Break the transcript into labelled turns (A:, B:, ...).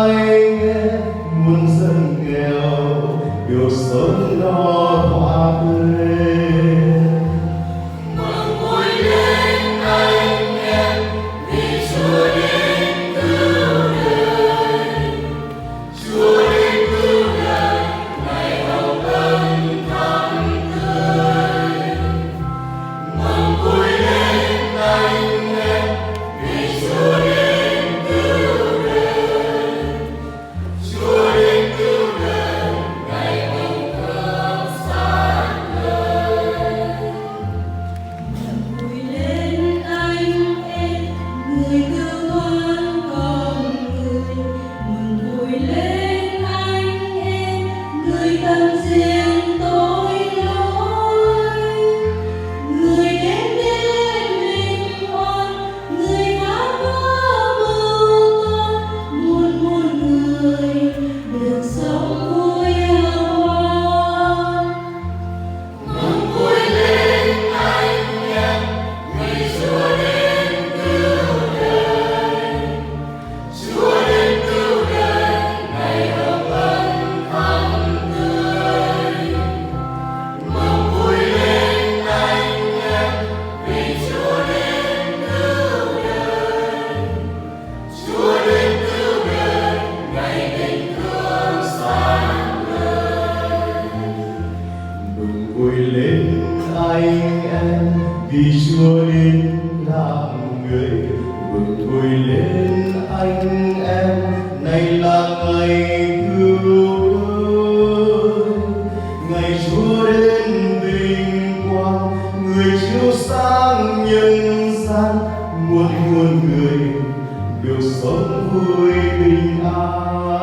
A: anh em muôn dân nghèo được sống no thỏa thuê.
B: Mừng vui lên anh em vì Chúa đến cứu đời. Chúa đến cứu đời ngày hồng ân thắm tươi. Mừng vui lên anh em vì Chúa đến cứu đời. Chúa đến cứu đời ngày hồng thơm sáng ngời.
C: Vui lên anh em, người cứu oan con người. Mừng vui lên anh em, người tâm riêng tội lỗi. Người đến bên linh oan, người phá vỡ mưu toan. Muôn người được sống vui hân hoan.
B: Mừng vui lên anh em vì Chúa đến cứu đời. Chúa đến cứu đời ngày hồng ân thắm tươi. Mừng vui lên anh em vì Chúa đến cứu đời. Chúa đến cứu đời ngày tình thương sáng ngời.
A: Mừng vui lên anh em vì Chúa đến làm người. Mừng vui lên anh em, này là ngày cứu rỗi. Ngày Chúa đến vinh quang, người chiếu sáng nhân gian. Muôn người được sống vui bình an.